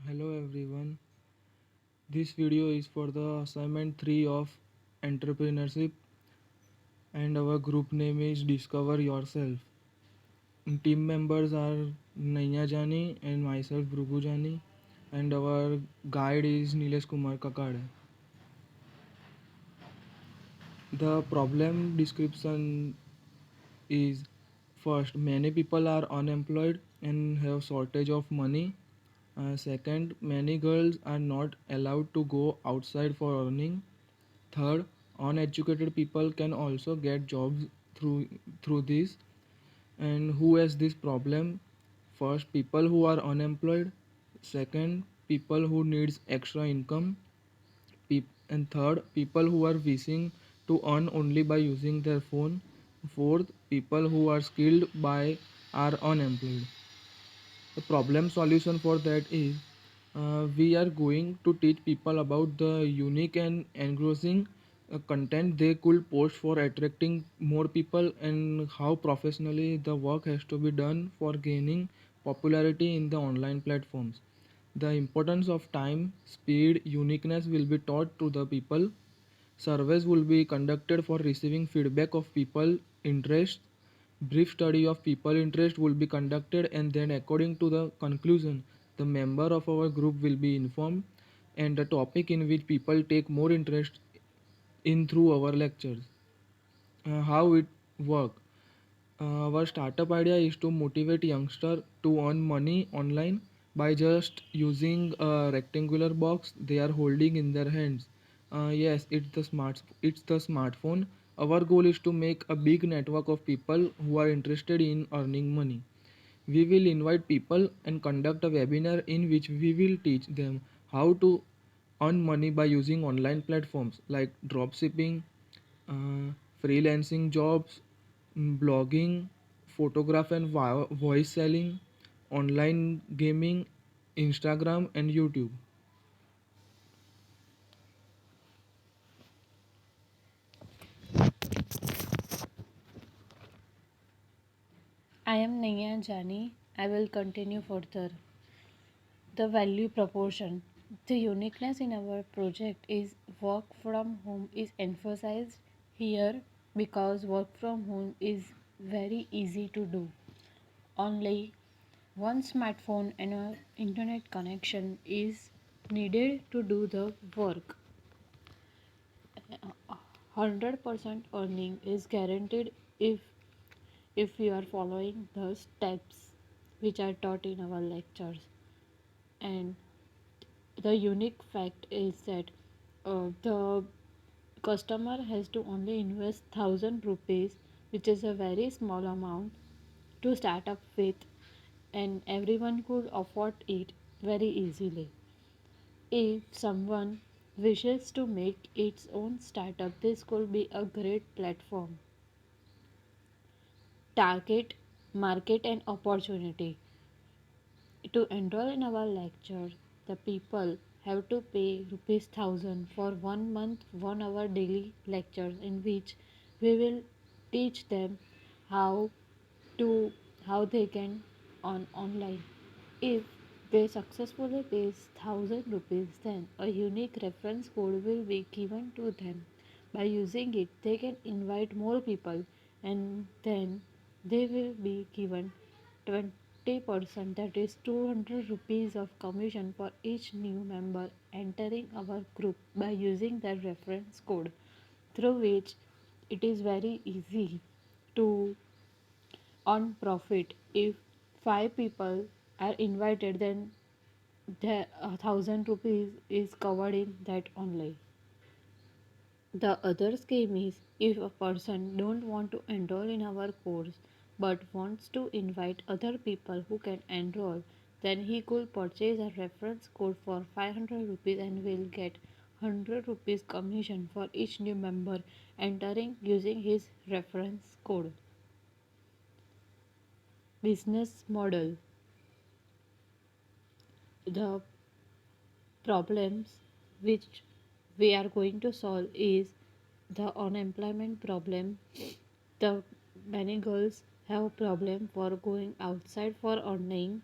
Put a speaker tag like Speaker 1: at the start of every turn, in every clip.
Speaker 1: Hello everyone. This video is for the assignment 3 of entrepreneurship and our group name is Discover Yourself. Team members are Naiya Jani and myself Bhrugu Jani and our guide is Nilesh Kumar Kakade. The problem description is first, many people are unemployed and have shortage of money. Second, many girls are not allowed to go outside for earning. Third, uneducated people can also get jobs through this. And who has this problem? First, people who are unemployed. Second, people who needs extra income. And third, people who are wishing to earn only by using their phone. Fourth, people who are skilled by are unemployed. The problem solution for that is we are going to teach people about the unique and engrossing content they could post for attracting more people and how professionally the work has to be done for gaining popularity in the online platforms. The importance of time, speed, uniqueness will be taught to the people. Surveys will be conducted for receiving feedback of people interest. Brief study of people interest will be conducted and then according to the conclusion, the member of our group will be informed and the topic in which people take more interest in through our lectures. How it work? Our startup idea is to motivate youngster to earn money online by just using a rectangular box they are holding in their hands. Yes, it's the smartphone. Our goal is to make a big network of people who are interested in earning money. We will invite people and conduct a webinar in which we will teach them how to earn money by using online platforms like dropshipping, uh, freelancing jobs, blogging, photograph and voice selling, online gaming, Instagram, and YouTube.
Speaker 2: I am Naya Jani. I will continue further. The value proportion. The uniqueness in our project is work from home is emphasized here because work from home is very easy to do. Only one smartphone and an internet connection is needed to do the work. 100% earning is guaranteed if you are following the steps which are taught in our lectures. And the unique fact is that the customer has to only invest 1000 rupees, which is a very small amount to start up with, and everyone could afford it very easily. If someone wishes to make its own startup, this could be a great platform. Target market and opportunity. To enroll in our lecture, the people have to pay rupees 1000 for 1 month, 1 hour daily lectures in which we will teach them how to how they can on online. If they successfully pays 1000 rupees, then a unique reference code will be given to them. By using it, they can invite more people and then they will be given 20%, that is 200 rupees of commission for each new member entering our group by using their reference code, through which it is very easy to on profit. If five people are invited, then the 1000 rupees is covered in that only. The other scheme is if a person don't want to enroll in our course but wants to invite other people who can enroll, then he could purchase a reference code for 500 rupees and will get 100 rupees commission for each new member entering using his reference code. Business model. The problems which we are going to solve is the unemployment problem. The many girls have problem for going outside for earning.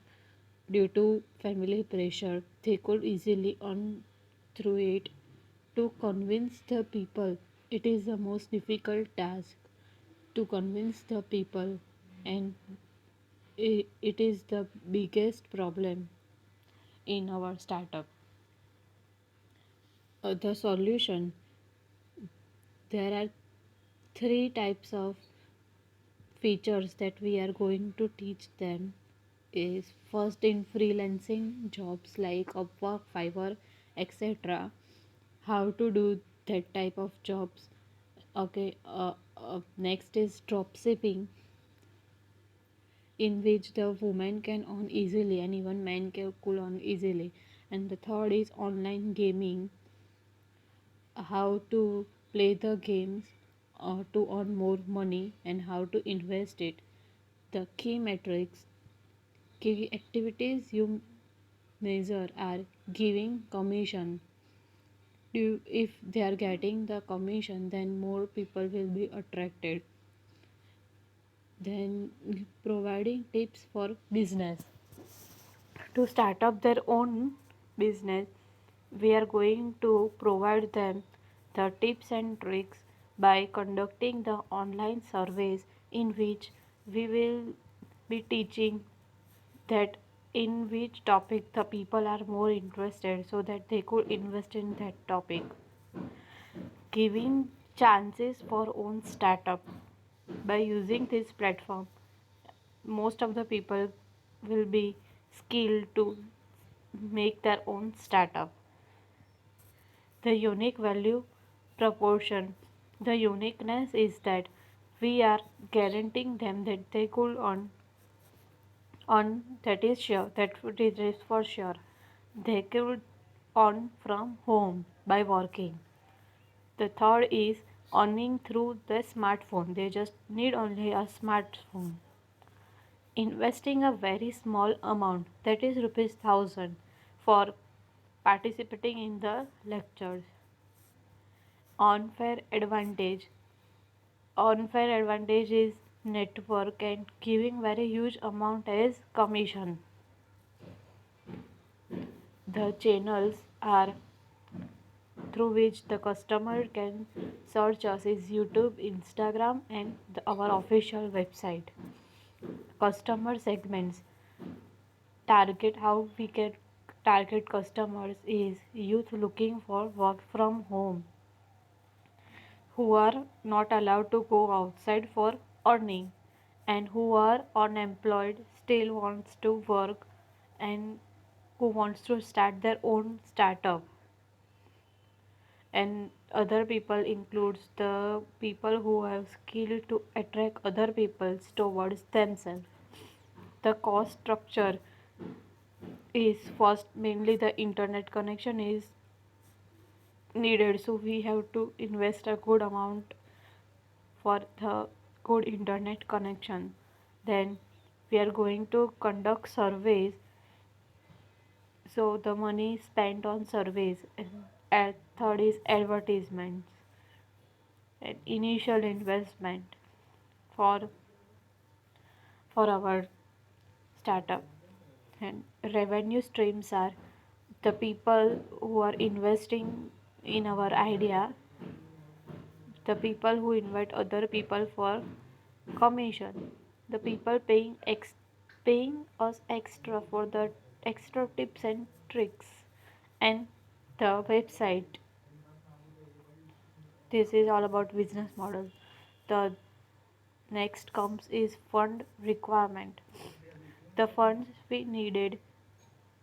Speaker 2: due to family pressure. They could easily earn through it. To convince the people, it is the most difficult task to convince the people, and it is the biggest problem in our startup. The solution, there are three types of features that we are going to teach them. Is first, in freelancing jobs like Upwork, Fiverr, etc., how to do that type of jobs. Okay, next is drop shipping, in which the woman can earn easily and even men could earn easily. And the third is online gaming, how to play the games to earn more money and how to invest it. The key metrics, key activities you measure are giving commission. If they are getting the commission, then more people will be attracted. Then providing tips for business. To start up their own business, we are going to provide them the tips and tricks by conducting the online surveys, in which we will be teaching that in which topic the people are more interested so that they could invest in that topic. Giving chances for own startup. By using this platform, most of the people will be skilled to make their own startup. The unique value proportion. The uniqueness is that we are guaranteeing them that they could earn, that is sure, that it is for sure. They could earn from home by working. The third is earning through the smartphone. They just need only a smartphone. Investing a very small amount, that is rupees 1000, for participating in the lectures. Unfair advantage. Unfair advantage is network and giving very huge amount as commission. The channels are through which the customer can search us is YouTube, Instagram, and our official website. Customer segments. Target, how we can target customers is youth looking for work from home, who are not allowed to go outside for earning, and who are unemployed still wants to work, and who wants to start their own startup. And other people includes the people who have skill to attract other people towards themselves. The cost structure is first, mainly the internet connection is needed, so we have to invest a good amount for the good internet connection. Then we are going to conduct surveys, so the money spent on surveys. And third is advertisements and initial investment for our startup. And revenue streams are the people who are investing in our idea, the people who invite other people for commission, the people paying us extra for the extra tips and tricks, and the website. This is all about business model. The next comes is fund requirement. The funds we needed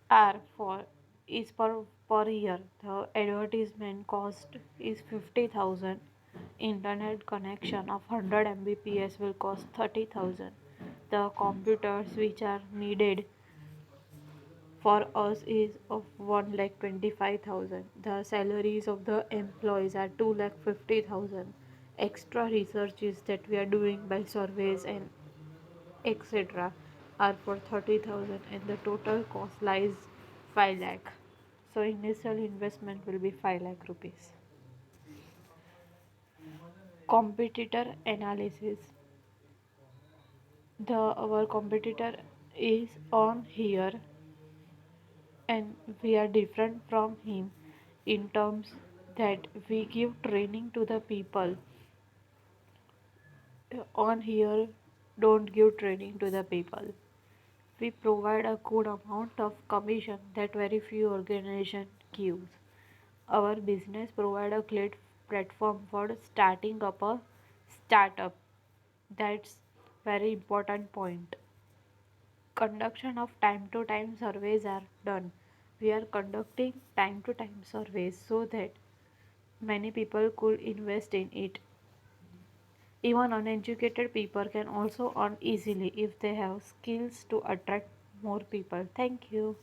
Speaker 2: are for is per year. The advertisement cost is 50,000. Internet connection of 100 Mbps will cost 30,000. The computers which are needed for us is of 1,25,000. The salaries of the employees are 2,50,000. Extra researches that we are doing by surveys and etc. are for 30,000, and the total cost lies 5 lakh. So initial investment will be 5 lakh rupees. Competitor analysis. The our competitor is on here. and we are different from him in terms that we give training to the people on here don't give training to the people. We provide a good amount of commission that very few organizations gives. Our business provide a great platform for starting up a startup. That's very important point. Conduction of time to time surveys are done. We are conducting time to time surveys so that many people could invest in it. Even uneducated people can also earn easily if they have skills to attract more people. Thank you.